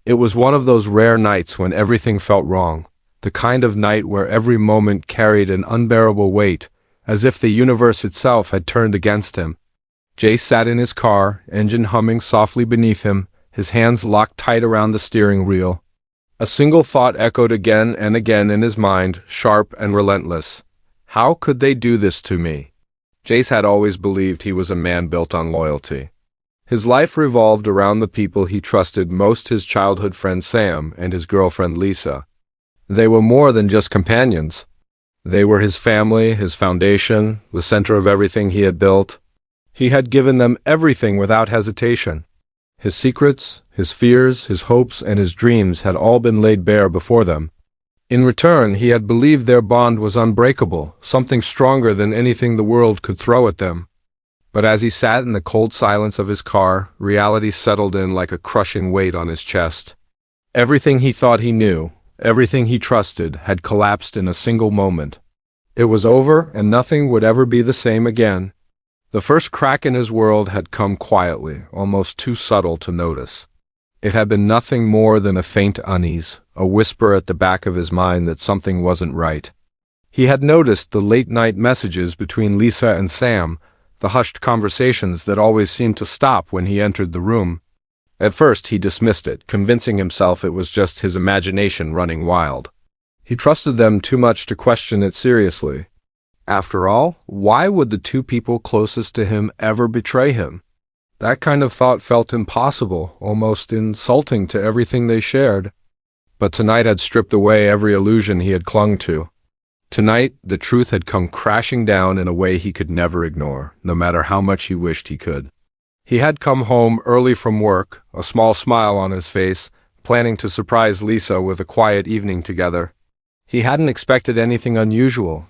It was one of those rare nights when everything felt wrong, the kind of night where every moment carried an unbearable weight, as if the universe itself had turned against him. Jace sat in his car, engine humming softly beneath him, his hands locked tight around the steering wheel. A single thought echoed again and again in his mind, sharp and relentless. How could they do this to me? Jace had always believed he was a man built on loyalty. His life revolved around the people he trusted most, his childhood friend Sam and his girlfriend Lisa. They were more than just companions. They were his family, his foundation, the center of everything he had built. He had given them everything without hesitation. His secrets, his fears, his hopes, and his dreams had all been laid bare before them. In return, he had believed their bond was unbreakable, something stronger than anything the world could throw at them. But as he sat in the cold silence of his car, reality settled in like a crushing weight on his chest. Everything he thought he knew, everything he trusted, had collapsed in a single moment. It was over, and nothing would ever be the same again. The first crack in his world had come quietly, almost too subtle to notice. It had been nothing more than a faint unease, a whisper at the back of his mind that something wasn't right. He had noticed the late-night messages between Lisa and Sam, the hushed conversations that always seemed to stop when he entered the room. At first he dismissed it, convincing himself it was just his imagination running wild. He trusted them too much to question it seriously. After all, why would the two people closest to him ever betray him? That kind of thought felt impossible, almost insulting to everything they shared. But tonight had stripped away every illusion he had clung to. Tonight, the truth had come crashing down in a way he could never ignore, no matter how much he wished he could. He had come home early from work, a small smile on his face, planning to surprise Lisa with a quiet evening together. He hadn't expected anything unusual,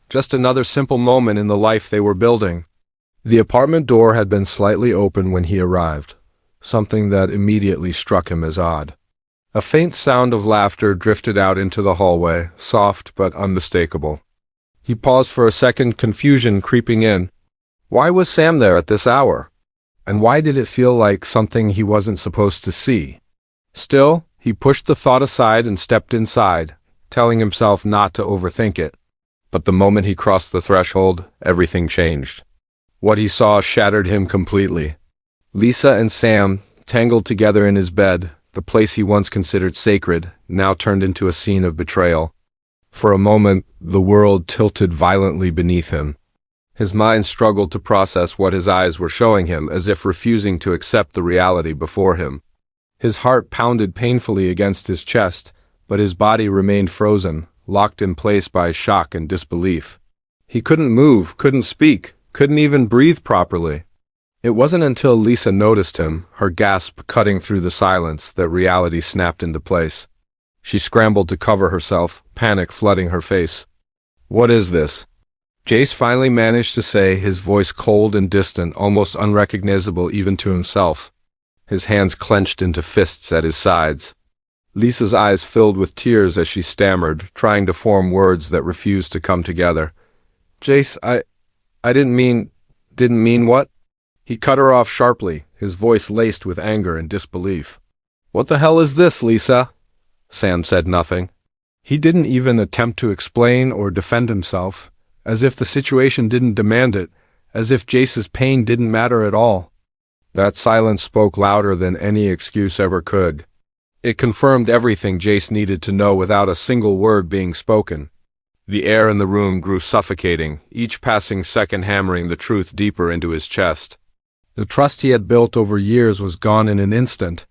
just another simple moment in the life they were building. The apartment door had been slightly open when he arrived, something that immediately struck him as odd. A faint sound of laughter drifted out into the hallway, soft but unmistakable. He paused for a second, confusion creeping in. Why was Sam there at this hour? And why did it feel like something he wasn't supposed to see? Still, he pushed the thought aside and stepped inside, telling himself not to overthink it. But the moment he crossed the threshold, everything changed. What he saw shattered him completely. Lisa and Sam, tangled together in his bed, the place he once considered sacred, now turned into a scene of betrayal. For a moment, the world tilted violently beneath him. His mind struggled to process what his eyes were showing him, as if refusing to accept the reality before him. His heart pounded painfully against his chest, but his body remained frozen, locked in place by shock and disbelief. He couldn't move, couldn't speak, couldn't even breathe properly. It wasn't until Lisa noticed him, her gasp cutting through the silence, that reality snapped into place. She scrambled to cover herself, panic flooding her face. "What is this?" Jace finally managed to say, his voice cold and distant, almost unrecognizable even to himself. His hands clenched into fists at his sides. Lisa's eyes filled with tears as she stammered, trying to form words that refused to come together. "Jace, I didn't mean what?" He cut her off sharply, his voice laced with anger and disbelief. "What the hell is this, Lisa?" Sam said nothing. He didn't even attempt to explain or defend himself, as if the situation didn't demand it, as if Jace's pain didn't matter at all. That silence spoke louder than any excuse ever could. It confirmed everything Jace needed to know without a single word being spoken. The air in the room grew suffocating, each passing second hammering the truth deeper into his chest. The trust he had built over years was gone in an instant.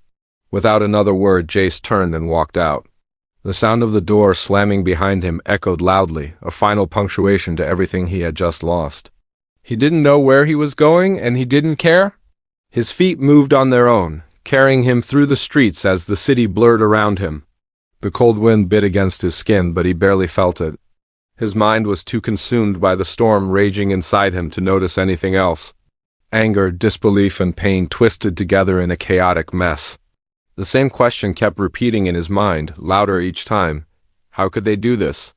Without another word, Jace turned and walked out. The sound of the door slamming behind him echoed loudly, a final punctuation to everything he had just lost. He didn't know where he was going, and he didn't care. His feet moved on their own, carrying him through the streets as the city blurred around him. The cold wind bit against his skin, but he barely felt it. His mind was too consumed by the storm raging inside him to notice anything else. Anger, disbelief, and pain twisted together in a chaotic mess. The same question kept repeating in his mind, louder each time. How could they do this?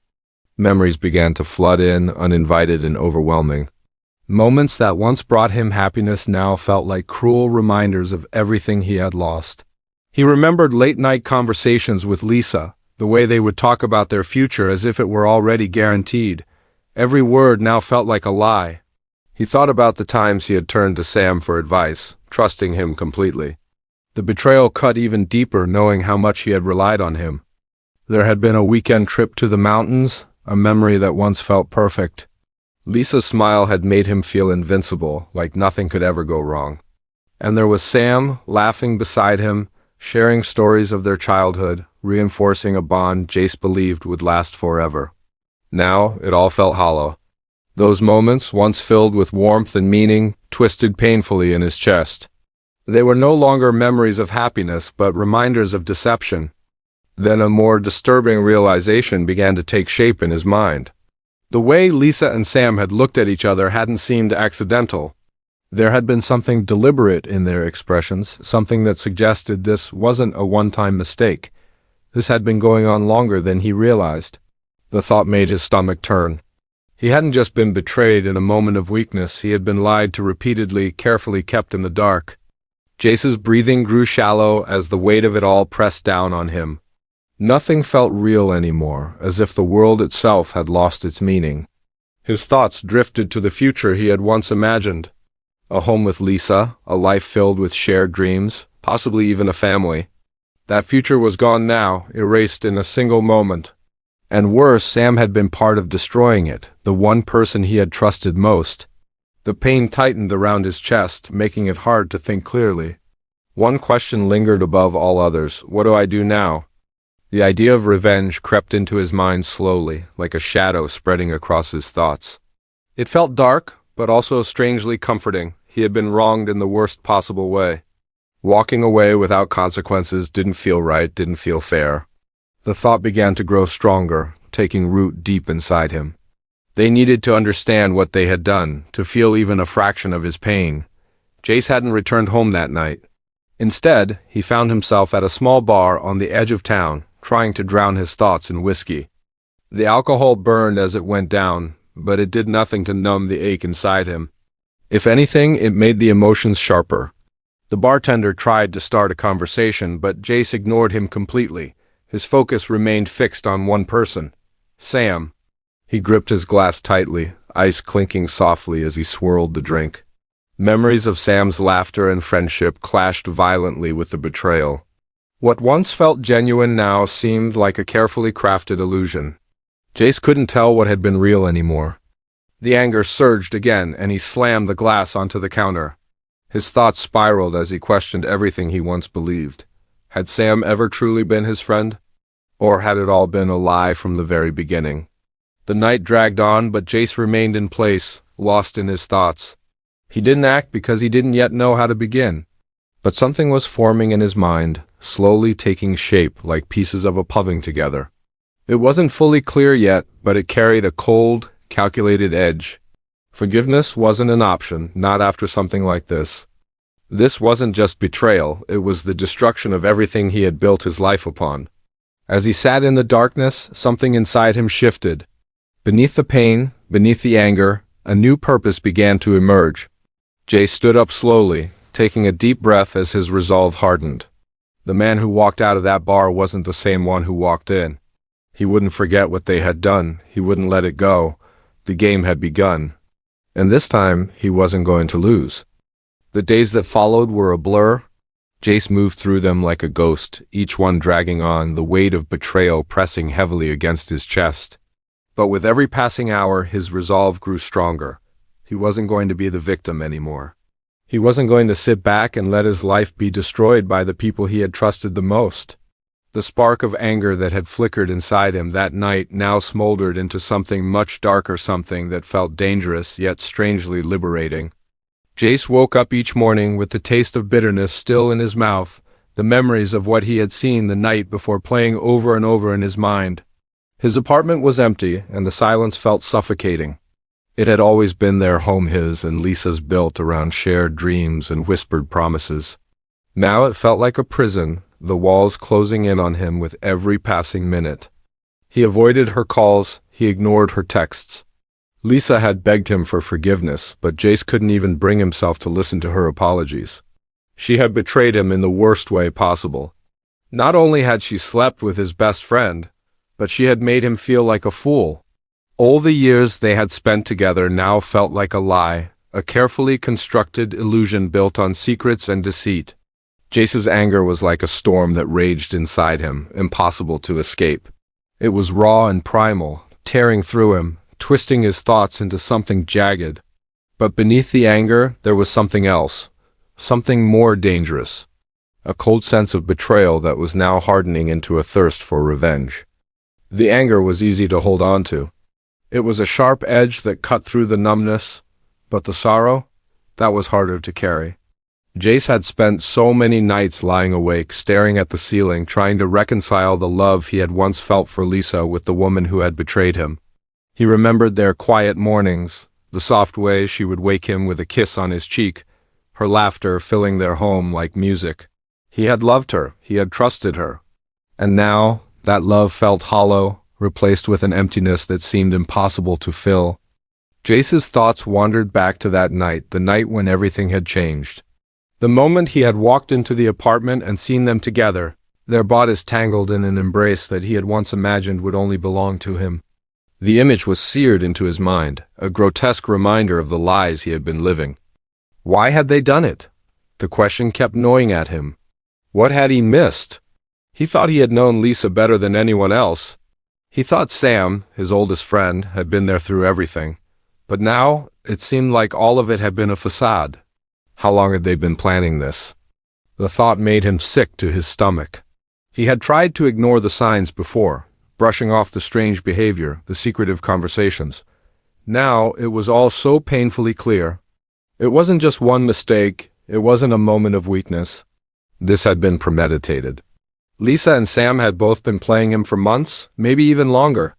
Memories began to flood in, uninvited and overwhelming. Moments that once brought him happiness now felt like cruel reminders of everything he had lost. He remembered late-night conversations with Lisa, the way they would talk about their future as if it were already guaranteed. Every word now felt like a lie. He thought about the times he had turned to Sam for advice, trusting him completely. The betrayal cut even deeper knowing how much he had relied on him. There had been a weekend trip to the mountains, a memory that once felt perfect. Lisa's smile had made him feel invincible, like nothing could ever go wrong. And there was Sam, laughing beside him, sharing stories of their childhood, reinforcing a bond Jace believed would last forever. Now, it all felt hollow. Those moments, once filled with warmth and meaning, twisted painfully in his chest. They were no longer memories of happiness, but reminders of deception. Then a more disturbing realization began to take shape in his mind. The way Lisa and Sam had looked at each other hadn't seemed accidental. There had been something deliberate in their expressions, something that suggested this wasn't a one-time mistake. This had been going on longer than he realized. The thought made his stomach turn. He hadn't just been betrayed in a moment of weakness, he had been lied to repeatedly, carefully kept in the dark. Jace's breathing grew shallow as the weight of it all pressed down on him. Nothing felt real anymore, as if the world itself had lost its meaning. His thoughts drifted to the future he had once imagined. A home with Lisa, a life filled with shared dreams, possibly even a family. That future was gone now, erased in a single moment. And worse, Sam had been part of destroying it, the one person he had trusted most. The pain tightened around his chest, making it hard to think clearly. One question lingered above all others: what do I do now? The idea of revenge crept into his mind slowly, like a shadow spreading across his thoughts. It felt dark, but also strangely comforting. He had been wronged in the worst possible way. Walking away without consequences didn't feel right, didn't feel fair. The thought began to grow stronger, taking root deep inside him. They needed to understand what they had done, to feel even a fraction of his pain. Jace hadn't returned home that night. Instead, he found himself at a small bar on the edge of town, trying to drown his thoughts in whiskey. The alcohol burned as it went down, but it did nothing to numb the ache inside him. If anything, it made the emotions sharper. The bartender tried to start a conversation, but Jace ignored him completely. His focus remained fixed on one person: Sam. He gripped his glass tightly, ice clinking softly as he swirled the drink. Memories of Sam's laughter and friendship clashed violently with the betrayal. What once felt genuine now seemed like a carefully crafted illusion. Jace couldn't tell what had been real anymore. The anger surged again, and he slammed the glass onto the counter. His thoughts spiraled as he questioned everything he once believed. Had Sam ever truly been his friend? Or had it all been a lie from the very beginning? The night dragged on, but Jace remained in place, lost in his thoughts. He didn't act because he didn't yet know how to begin. But something was forming in his mind, slowly taking shape like pieces of a puzzle together. It wasn't fully clear yet, but it carried a cold, calculated edge. Forgiveness wasn't an option, not after something like this. This wasn't just betrayal, it was the destruction of everything he had built his life upon. As he sat in the darkness, something inside him shifted. Beneath the pain, beneath the anger, a new purpose began to emerge. Jay stood up slowly, taking a deep breath as his resolve hardened. The man who walked out of that bar wasn't the same one who walked in. He wouldn't forget what they had done, he wouldn't let it go. The game had begun. And this time, he wasn't going to lose. The days that followed were a blur. Jace moved through them like a ghost, each one dragging on, the weight of betrayal pressing heavily against his chest. But with every passing hour, his resolve grew stronger. He wasn't going to be the victim anymore. He wasn't going to sit back and let his life be destroyed by the people he had trusted the most. The spark of anger that had flickered inside him that night now smoldered into something much darker, something that felt dangerous yet strangely liberating. Jace woke up each morning with the taste of bitterness still in his mouth, the memories of what he had seen the night before playing over and over in his mind. His apartment was empty, and the silence felt suffocating. It had always been their home, his and Lisa's, built around shared dreams and whispered promises. Now it felt like a prison, the walls closing in on him with every passing minute. He avoided her calls, he ignored her texts. Lisa had begged him for forgiveness, but Jace couldn't even bring himself to listen to her apologies. She had betrayed him in the worst way possible. Not only had she slept with his best friend, but she had made him feel like a fool. All the years they had spent together now felt like a lie, a carefully constructed illusion built on secrets and deceit. Jace's anger was like a storm that raged inside him, impossible to escape. It was raw and primal, tearing through him, twisting his thoughts into something jagged. But beneath the anger, there was something else, something more dangerous. A cold sense of betrayal that was now hardening into a thirst for revenge. The anger was easy to hold on to. It was a sharp edge that cut through the numbness, but the sorrow, that was harder to carry. Jace had spent so many nights lying awake, staring at the ceiling, trying to reconcile the love he had once felt for Lisa with the woman who had betrayed him. He remembered their quiet mornings, the soft way she would wake him with a kiss on his cheek, her laughter filling their home like music. He had loved her, he had trusted her. And now, that love felt hollow, replaced with an emptiness that seemed impossible to fill. Jace's thoughts wandered back to that night, the night when everything had changed. The moment he had walked into the apartment and seen them together, their bodies tangled in an embrace that he had once imagined would only belong to him. The image was seared into his mind, a grotesque reminder of the lies he had been living. Why had they done it? The question kept gnawing at him. What had he missed? He thought he had known Lisa better than anyone else. He thought Sam, his oldest friend, had been there through everything. But now, it seemed like all of it had been a facade. How long had they been planning this? The thought made him sick to his stomach. He had tried to ignore the signs before, brushing off the strange behavior, the secretive conversations. Now, it was all so painfully clear. It wasn't just one mistake, it wasn't a moment of weakness. This had been premeditated. Lisa and Sam had both been playing him for months, maybe even longer.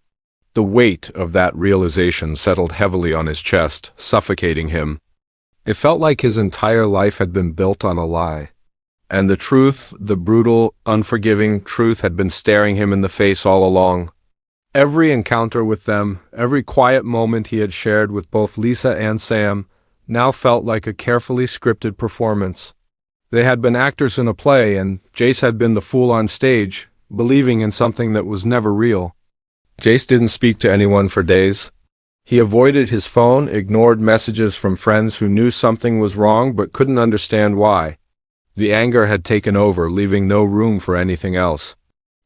The weight of that realization settled heavily on his chest, suffocating him. It felt like his entire life had been built on a lie. And the truth, the brutal, unforgiving truth had been staring him in the face all along. Every encounter with them, every quiet moment he had shared with both Lisa and Sam, now felt like a carefully scripted performance. They had been actors in a play, and Jace had been the fool on stage, believing in something that was never real. Jace didn't speak to anyone for days. He avoided his phone, ignored messages from friends who knew something was wrong but couldn't understand why. The anger had taken over, leaving no room for anything else.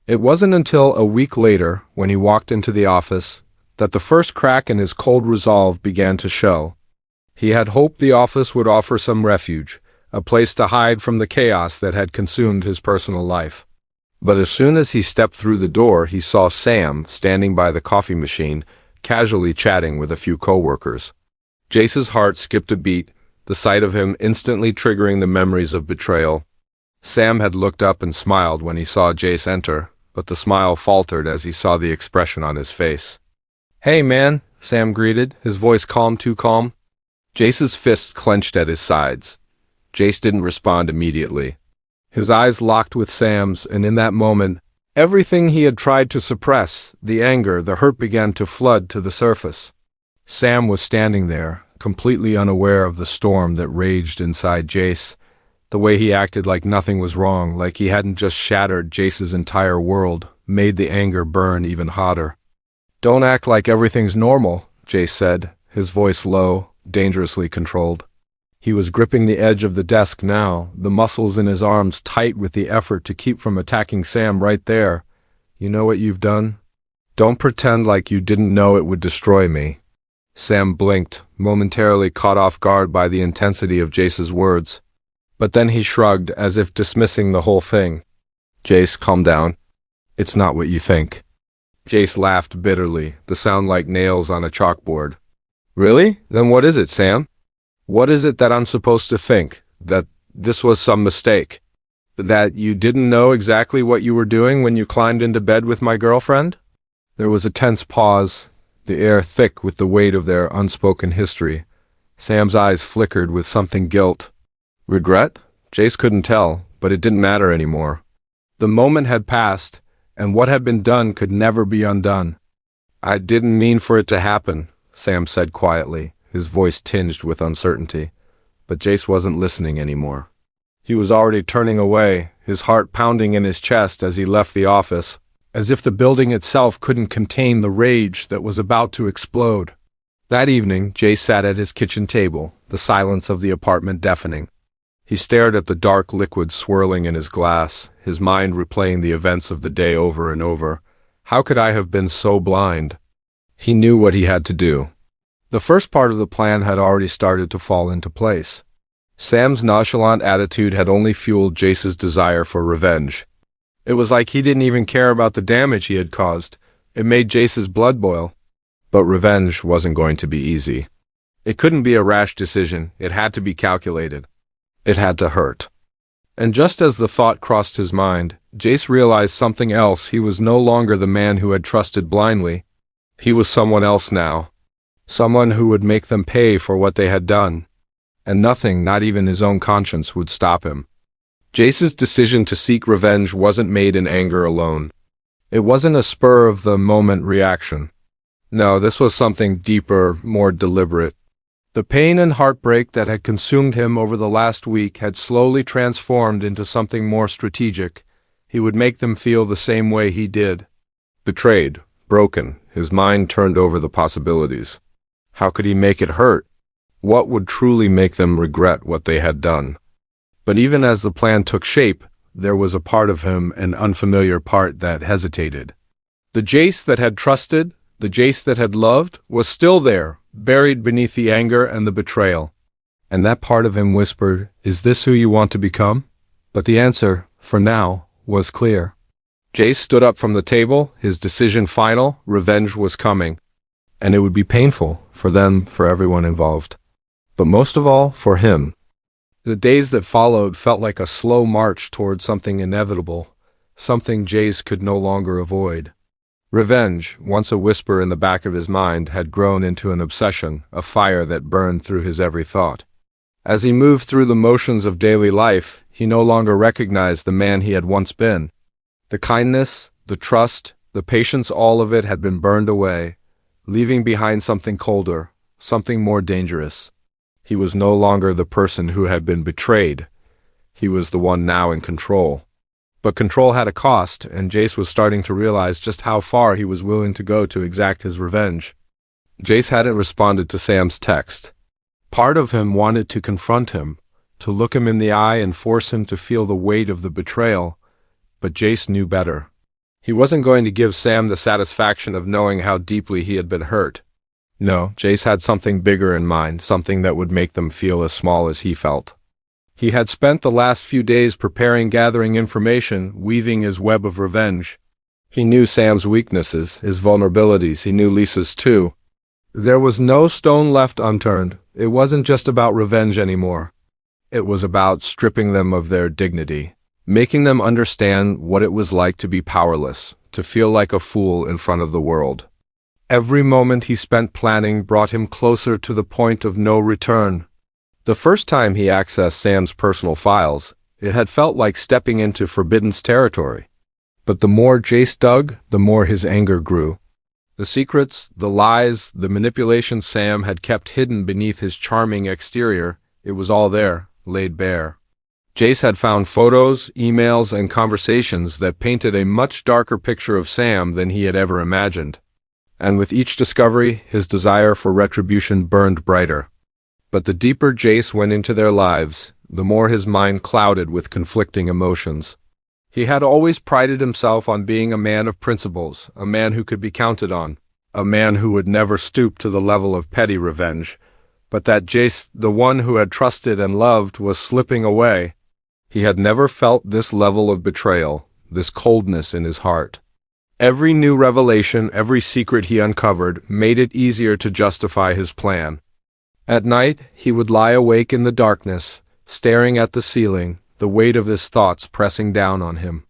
It wasn't until a week later, when he walked into the office, that the first crack in his cold resolve began to show. He had hoped the office would offer some refuge, a place to hide from the chaos that had consumed his personal life. But as soon as he stepped through the door, he saw Sam standing by the coffee machine, casually chatting with a few coworkers. Jace's heart skipped a beat, the sight of him instantly triggering the memories of betrayal. Sam had looked up and smiled when he saw Jace enter, but the smile faltered as he saw the expression on his face. "Hey, man," Sam greeted, his voice calm, too calm. Jace's fists clenched at his sides. Jace didn't respond immediately. His eyes locked with Sam's, and in that moment, everything he had tried to suppress, the anger, the hurt, began to flood to the surface. Sam was standing there, completely unaware of the storm that raged inside Jace. The way he acted like nothing was wrong, like he hadn't just shattered Jace's entire world, made the anger burn even hotter. "Don't act like everything's normal," Jace said, his voice low, dangerously controlled. He was gripping the edge of the desk now, the muscles in his arms tight with the effort to keep from attacking Sam right there. "You know what you've done? Don't pretend like you didn't know it would destroy me." Sam blinked, momentarily caught off guard by the intensity of Jace's words. But then he shrugged, as if dismissing the whole thing. "Jace, calm down. It's not what you think." Jace laughed bitterly, the sound like nails on a chalkboard. "Really? Then what is it, Sam? What is it that I'm supposed to think? That this was some mistake? That you didn't know exactly what you were doing when you climbed into bed with my girlfriend?" There was a tense pause, the air thick with the weight of their unspoken history. Sam's eyes flickered with something guilt. Regret? Jace couldn't tell, but it didn't matter anymore. The moment had passed, and what had been done could never be undone. "I didn't mean for it to happen," Sam said quietly, his voice tinged with uncertainty. But Jace wasn't listening anymore. He was already turning away, his heart pounding in his chest as he left the office, as if the building itself couldn't contain the rage that was about to explode. That evening, Jay sat at his kitchen table, the silence of the apartment deafening. He stared at the dark liquid swirling in his glass, his mind replaying the events of the day over and over. How could I have been so blind? He knew what he had to do. The first part of the plan had already started to fall into place. Sam's nonchalant attitude had only fueled Jace's desire for revenge. It was like he didn't even care about the damage he had caused. It made Jace's blood boil. But revenge wasn't going to be easy. It couldn't be a rash decision. It had to be calculated. It had to hurt. And just as the thought crossed his mind, Jace realized something else. He was no longer the man who had trusted blindly. He was someone else now. Someone who would make them pay for what they had done. And nothing, not even his own conscience, would stop him. Jace's decision to seek revenge wasn't made in anger alone. It wasn't a spur-of-the-moment reaction. No, this was something deeper, more deliberate. The pain and heartbreak that had consumed him over the last week had slowly transformed into something more strategic. He would make them feel the same way he did. Betrayed, broken, his mind turned over the possibilities. How could he make it hurt? What would truly make them regret what they had done? But even as the plan took shape, there was a part of him, an unfamiliar part, that hesitated. The Jace that had trusted, the Jace that had loved, was still there, buried beneath the anger and the betrayal. And that part of him whispered, "Is this who you want to become?" But the answer, for now, was clear. Jace stood up from the table, his decision final. Revenge was coming. And it would be painful, for them, for everyone involved. But most of all, for him. The days that followed felt like a slow march toward something inevitable, something Jace could no longer avoid. Revenge, once a whisper in the back of his mind, had grown into an obsession, a fire that burned through his every thought. As he moved through the motions of daily life, he no longer recognized the man he had once been. The kindness, the trust, the patience, all of it had been burned away, leaving behind something colder, something more dangerous. He was no longer the person who had been betrayed. He was the one now in control. But control had a cost, and Jace was starting to realize just how far he was willing to go to exact his revenge. Jace hadn't responded to Sam's text. Part of him wanted to confront him, to look him in the eye and force him to feel the weight of the betrayal, but Jace knew better. He wasn't going to give Sam the satisfaction of knowing how deeply he had been hurt. No, Jace had something bigger in mind, something that would make them feel as small as he felt. He had spent the last few days preparing, gathering information, weaving his web of revenge. He knew Sam's weaknesses, his vulnerabilities. He knew Lisa's too. There was no stone left unturned. It wasn't just about revenge anymore. It was about stripping them of their dignity, making them understand what it was like to be powerless, to feel like a fool in front of the world. Every moment he spent planning brought him closer to the point of no return. The first time he accessed Sam's personal files, it had felt like stepping into forbidden territory. But the more Jace dug, the more his anger grew. The secrets, the lies, the manipulation Sam had kept hidden beneath his charming exterior, it was all there, laid bare. Jace had found photos, emails, and conversations that painted a much darker picture of Sam than he had ever imagined. And with each discovery, his desire for retribution burned brighter. But the deeper Jace went into their lives, the more his mind clouded with conflicting emotions. He had always prided himself on being a man of principles, a man who could be counted on, a man who would never stoop to the level of petty revenge. But that Jace, the one who had trusted and loved, was slipping away. He had never felt this level of betrayal, this coldness in his heart. Every new revelation, every secret he uncovered, made it easier to justify his plan. At night, he would lie awake in the darkness, staring at the ceiling, the weight of his thoughts pressing down on him.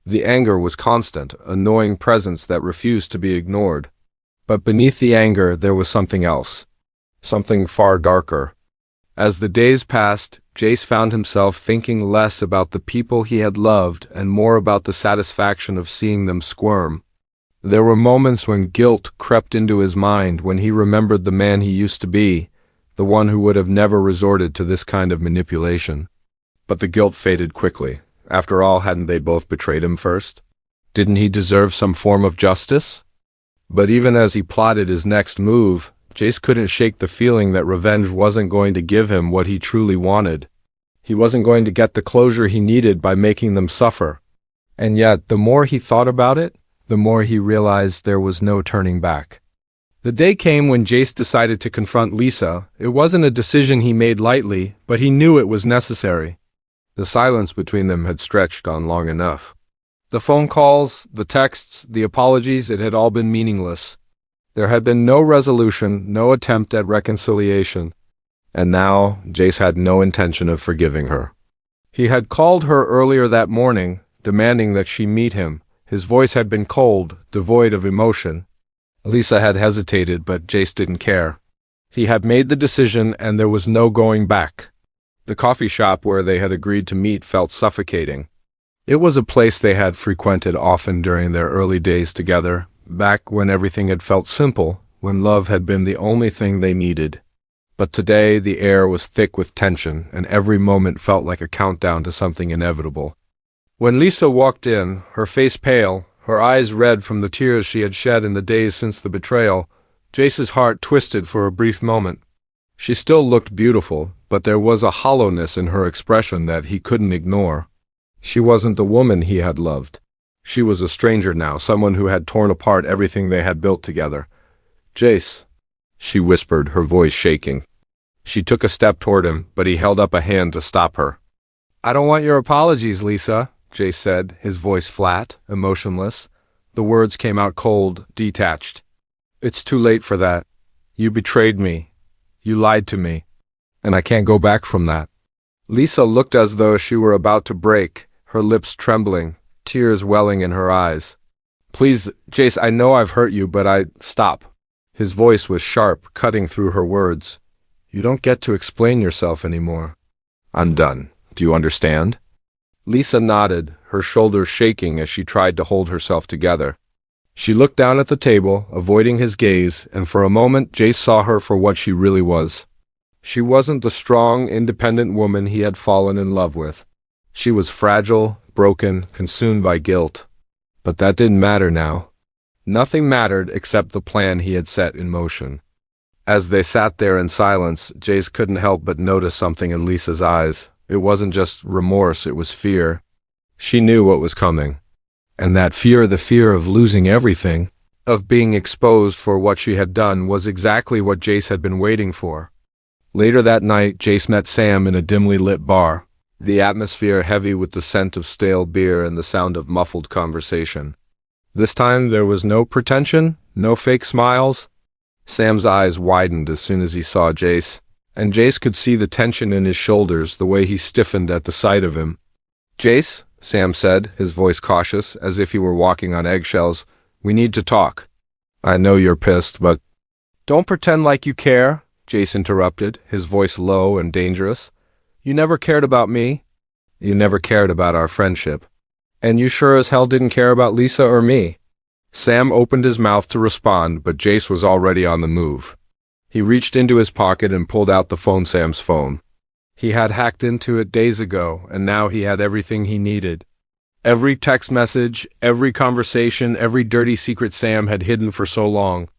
The anger was constant, a gnawing presence that refused to be ignored. But beneath the anger, there was something else, something far darker. As the days passed, Jace found himself thinking less about the people he had loved and more about the satisfaction of seeing them squirm. There were moments when guilt crept into his mind, when he remembered the man he used to be, the one who would have never resorted to this kind of manipulation. But the guilt faded quickly. After all, hadn't they both betrayed him first? Didn't he deserve some form of justice? But even as he plotted his next move, Jace couldn't shake the feeling that revenge wasn't going to give him what he truly wanted. He wasn't going to get the closure he needed by making them suffer. And yet, the more he thought about it, the more he realized there was no turning back. The day came when Jace decided to confront Lisa. It wasn't a decision he made lightly, but he knew it was necessary. The silence between them had stretched on long enough. The phone calls, the texts, the apologies, it had all been meaningless. There had been no resolution, no attempt at reconciliation. And now, Jace had no intention of forgiving her. He had called her earlier that morning, demanding that she meet him. His voice had been cold, devoid of emotion. Lisa had hesitated, but Jace didn't care. He had made the decision, and there was no going back. The coffee shop where they had agreed to meet felt suffocating. It was a place they had frequented often during their early days together, back when everything had felt simple, when love had been the only thing they needed. But today the air was thick with tension, and every moment felt like a countdown to something inevitable. When Lisa walked in, her face pale, her eyes red from the tears she had shed in the days since the betrayal, Jace's heart twisted for a brief moment. She still looked beautiful, but there was a hollowness in her expression that he couldn't ignore. She wasn't the woman he had loved. She was a stranger now, someone who had torn apart everything they had built together. "Jace," she whispered, her voice shaking. She took a step toward him, but he held up a hand to stop her. "I don't want your apologies, Lisa," Jace said, his voice flat, emotionless. The words came out cold, detached. "It's too late for that. You betrayed me. You lied to me. And I can't go back from that." Lisa looked as though she were about to break, her lips trembling, tears welling in her eyes. "Please, Jace, I know I've hurt you, but stop." His voice was sharp, cutting through her words. "You don't get to explain yourself anymore. I'm done. Do you understand?" Lisa nodded, her shoulders shaking as she tried to hold herself together. She looked down at the table, avoiding his gaze, and for a moment Jace saw her for what she really was. She wasn't the strong, independent woman he had fallen in love with. She was fragile, broken, consumed by guilt. But that didn't matter now. Nothing mattered except the plan he had set in motion. As they sat there in silence, Jace couldn't help but notice something in Lisa's eyes. It wasn't just remorse, it was fear. She knew what was coming. And that fear, the fear of losing everything, of being exposed for what she had done, was exactly what Jace had been waiting for. Later that night, Jace met Sam in a dimly lit bar, the atmosphere heavy with the scent of stale beer and the sound of muffled conversation. This time there was no pretension, no fake smiles. Sam's eyes widened as soon as he saw Jace, and Jace could see the tension in his shoulders, the way he stiffened at the sight of him. "Jace," Sam said, his voice cautious, as if he were walking on eggshells, "we need to talk. I know you're pissed, but—" "Don't pretend like you care," Jace interrupted, his voice low and dangerous. "You never cared about me. You never cared about our friendship. And you sure as hell didn't care about Lisa or me." Sam opened his mouth to respond, but Jace was already on the move. He reached into his pocket and pulled out the phone, Sam's phone. He had hacked into it days ago, and now he had everything he needed. Every text message, every conversation, every dirty secret Sam had hidden for so long.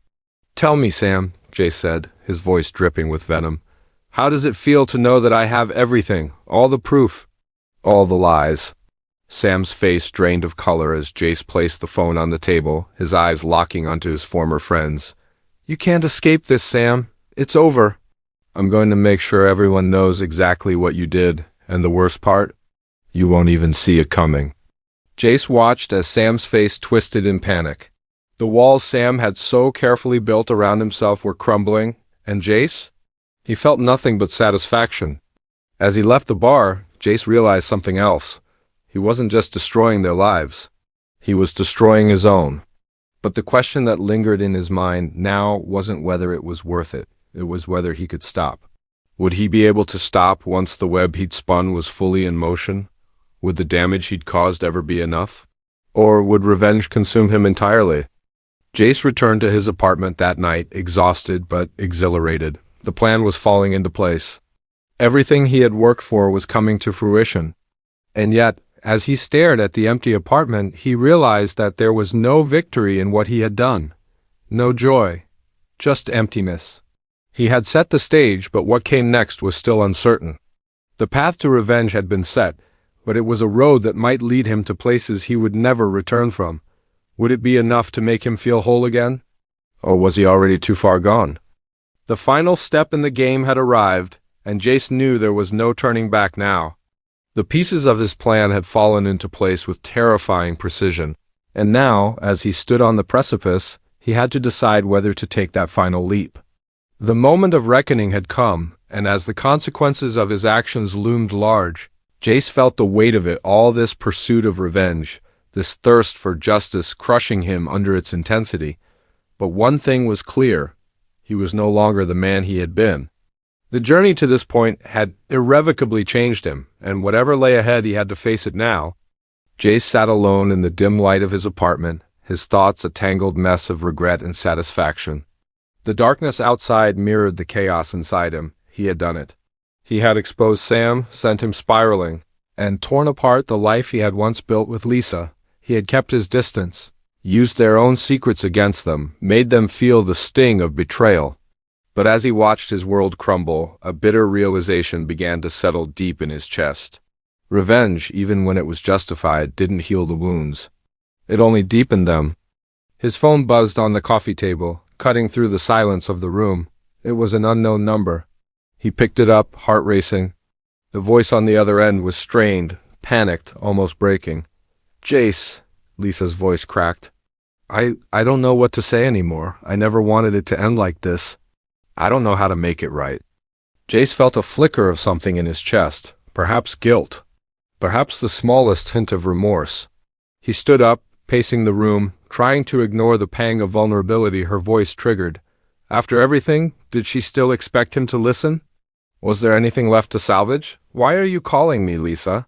"Tell me, Sam," Jace said, his voice dripping with venom. "How does it feel to know that I have everything, all the proof, all the lies?" Sam's face drained of color as Jace placed the phone on the table, his eyes locking onto his former friend's. "You can't escape this, Sam. It's over. I'm going to make sure everyone knows exactly what you did, and the worst part? You won't even see it coming." Jace watched as Sam's face twisted in panic. The walls Sam had so carefully built around himself were crumbling, and Jace? He felt nothing but satisfaction. As he left the bar, Jace realized something else. He wasn't just destroying their lives. He was destroying his own. But the question that lingered in his mind now wasn't whether it was worth it. It was whether he could stop. Would he be able to stop once the web he'd spun was fully in motion? Would the damage he'd caused ever be enough? Or would revenge consume him entirely? Jace returned to his apartment that night, exhausted but exhilarated. The plan was falling into place. Everything he had worked for was coming to fruition. And yet, as he stared at the empty apartment, he realized that there was no victory in what he had done. No joy. Just emptiness. He had set the stage, but what came next was still uncertain. The path to revenge had been set, but it was a road that might lead him to places he would never return from. Would it be enough to make him feel whole again? Or was he already too far gone? The final step in the game had arrived, and Jace knew there was no turning back now. The pieces of his plan had fallen into place with terrifying precision, and now, as he stood on the precipice, he had to decide whether to take that final leap. The moment of reckoning had come, and as the consequences of his actions loomed large, Jace felt the weight of it, all this pursuit of revenge, this thirst for justice crushing him under its intensity. But one thing was clear: he was no longer the man he had been. The journey to this point had irrevocably changed him, and whatever lay ahead, he had to face it now. Jace sat alone in the dim light of his apartment, his thoughts a tangled mess of regret and satisfaction. The darkness outside mirrored the chaos inside him. He had done it. He had exposed Sam, sent him spiraling, and torn apart the life he had once built with Lisa. He had kept his distance, used their own secrets against them, made them feel the sting of betrayal. But as he watched his world crumble, a bitter realization began to settle deep in his chest. Revenge, even when it was justified, didn't heal the wounds. It only deepened them. His phone buzzed on the coffee table, cutting through the silence of the room. It was an unknown number. He picked it up, heart racing. The voice on the other end was strained, panicked, almost breaking. "Jace," Lisa's voice cracked. I don't know what to say anymore. I never wanted it to end like this. I don't know how to make it right." Jace felt a flicker of something in his chest, perhaps guilt, perhaps the smallest hint of remorse. He stood up, pacing the room, trying to ignore the pang of vulnerability her voice triggered. After everything, did she still expect him to listen? Was there anything left to salvage? "Why are you calling me, Lisa?"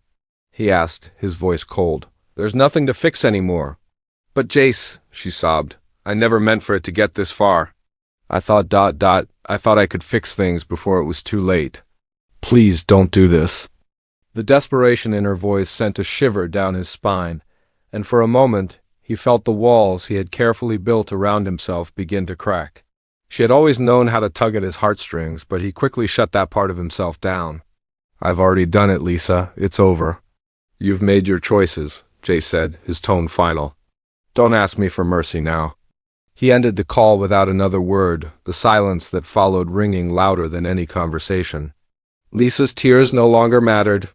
he asked, his voice cold. "There's nothing to fix anymore." "But Jace," she sobbed, "I never meant for it to get this far. I thought I thought I could fix things before it was too late. Please don't do this." The desperation in her voice sent a shiver down his spine, and for a moment he felt the walls he had carefully built around himself begin to crack. She had always known how to tug at his heartstrings, but he quickly shut that part of himself down. "I've already done it, Lisa. It's over." "You've made your choices," Jace said, his tone final. "Don't ask me for mercy now." He ended the call without another word, the silence that followed ringing louder than any conversation. Lisa's tears no longer mattered.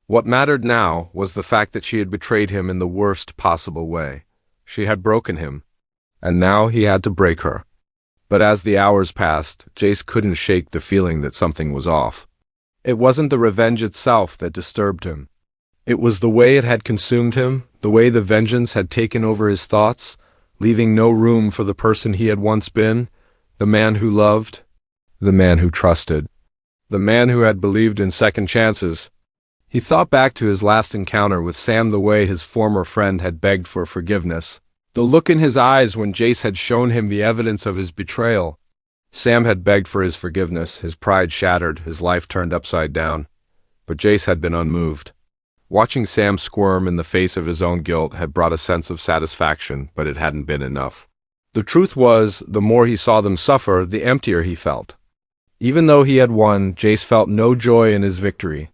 What mattered now was the fact that she had betrayed him in the worst possible way. She had broken him, and now he had to break her. But as the hours passed, Jace couldn't shake the feeling that something was off. It wasn't the revenge itself that disturbed him. It was the way it had consumed him, the way the vengeance had taken over his thoughts, leaving no room for the person he had once been, the man who loved, the man who trusted, the man who had believed in second chances. He thought back to his last encounter with Sam, the way his former friend had begged for forgiveness, the look in his eyes when Jace had shown him the evidence of his betrayal. Sam had begged for his forgiveness, his pride shattered, his life turned upside down. But Jace had been unmoved. Watching Sam squirm in the face of his own guilt had brought a sense of satisfaction, but it hadn't been enough. The truth was, the more he saw them suffer, the emptier he felt. Even though he had won, Jace felt no joy in his victory.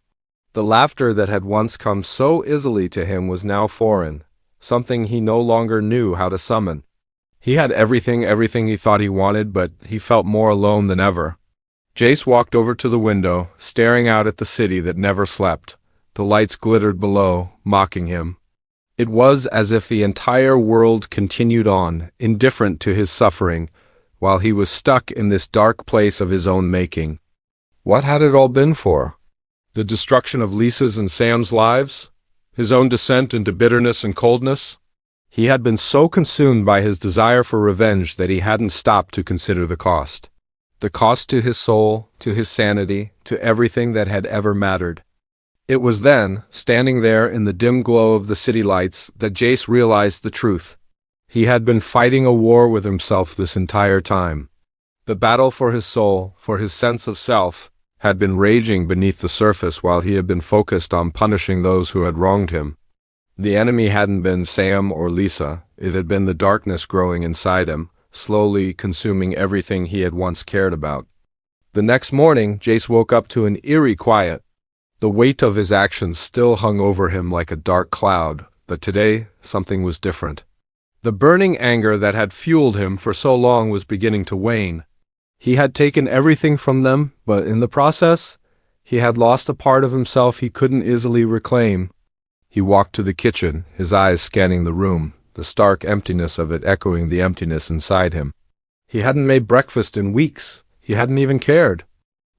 The laughter that had once come so easily to him was now foreign, something he no longer knew how to summon. He had everything he thought he wanted, but he felt more alone than ever. Jace walked over to the window, staring out at the city that never slept. The lights glittered below, mocking him. It was as if the entire world continued on, indifferent to his suffering, while he was stuck in this dark place of his own making. What had it all been for? The destruction of Lisa's and Sam's lives? His own descent into bitterness and coldness? He had been so consumed by his desire for revenge that he hadn't stopped to consider the cost. The cost to his soul, to his sanity, to everything that had ever mattered. It was then, standing there in the dim glow of the city lights, that Jace realized the truth. He had been fighting a war with himself this entire time. The battle for his soul, for his sense of self, had been raging beneath the surface while he had been focused on punishing those who had wronged him. The enemy hadn't been Sam or Lisa, it had been the darkness growing inside him, slowly consuming everything he had once cared about. The next morning, Jace woke up to an eerie quiet. The weight of his actions still hung over him like a dark cloud, but today, something was different. The burning anger that had fueled him for so long was beginning to wane. He had taken everything from them, but in the process, he had lost a part of himself he couldn't easily reclaim. He walked to the kitchen, his eyes scanning the room, the stark emptiness of it echoing the emptiness inside him. He hadn't made breakfast in weeks. He hadn't even cared.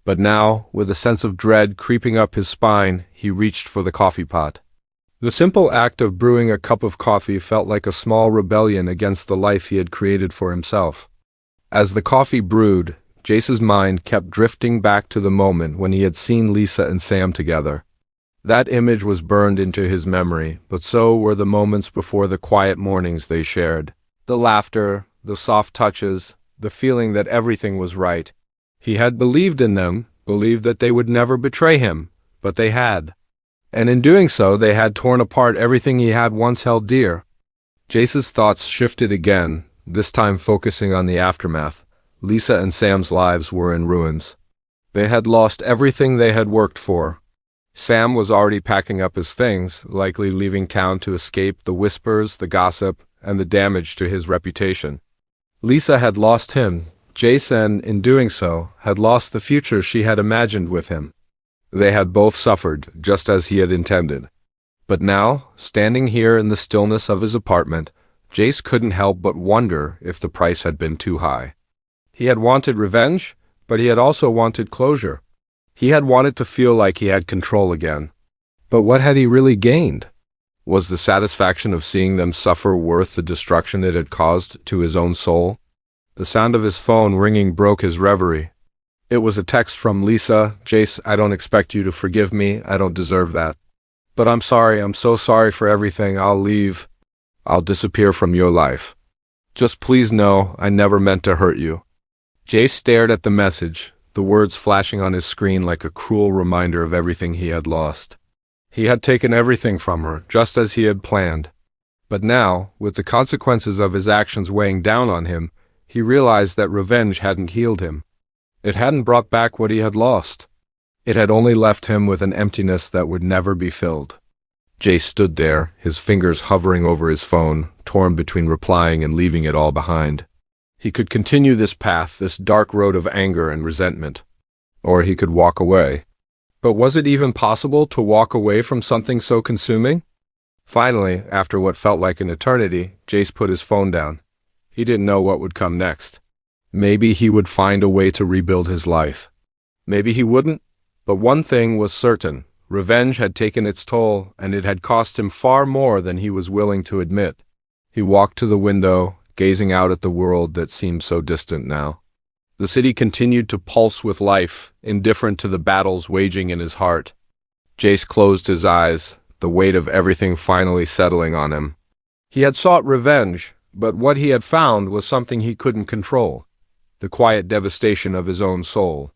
But now, with a sense of dread creeping up his spine, he reached for the coffee pot. The simple act of brewing a cup of coffee felt like a small rebellion against the life he had created for himself. As the coffee brewed, Jace's mind kept drifting back to the moment when he had seen Lisa and Sam together. That image was burned into his memory, but so were the moments before the quiet mornings they shared. The laughter, the soft touches, the feeling that everything was right. He had believed in them, believed that they would never betray him, but they had. And in doing so, they had torn apart everything he had once held dear. Jace's thoughts shifted again, this time focusing on the aftermath. Lisa and Sam's lives were in ruins. They had lost everything they had worked for. Sam was already packing up his things, likely leaving town to escape the whispers, the gossip, and the damage to his reputation. Lisa had lost him. Jace, in doing so, had lost the future she had imagined with him. They had both suffered, just as he had intended. But now, standing here in the stillness of his apartment, Jace couldn't help but wonder if the price had been too high. He had wanted revenge, but he had also wanted closure. He had wanted to feel like he had control again. But what had he really gained? Was the satisfaction of seeing them suffer worth the destruction it had caused to his own soul? The sound of his phone ringing broke his reverie. It was a text from Lisa. "Jace, I don't expect you to forgive me. I don't deserve that. But I'm sorry. I'm so sorry for everything. I'll leave. I'll disappear from your life. Just please know I never meant to hurt you." Jace stared at the message, the words flashing on his screen like a cruel reminder of everything he had lost. He had taken everything from her, just as he had planned. But now, with the consequences of his actions weighing down on him, he realized that revenge hadn't healed him. It hadn't brought back what he had lost. It had only left him with an emptiness that would never be filled. Jace stood there, his fingers hovering over his phone, torn between replying and leaving it all behind. He could continue this path, this dark road of anger and resentment. Or he could walk away. But was it even possible to walk away from something so consuming? Finally, after what felt like an eternity, Jace put his phone down. He didn't know what would come next. Maybe he would find a way to rebuild his life. Maybe he wouldn't. But one thing was certain. Revenge had taken its toll, and it had cost him far more than he was willing to admit. He walked to the window, gazing out at the world that seemed so distant now. The city continued to pulse with life, indifferent to the battles waging in his heart. Jace closed his eyes, the weight of everything finally settling on him. He had sought revenge, but what he had found was something he couldn't control. The quiet devastation of his own soul.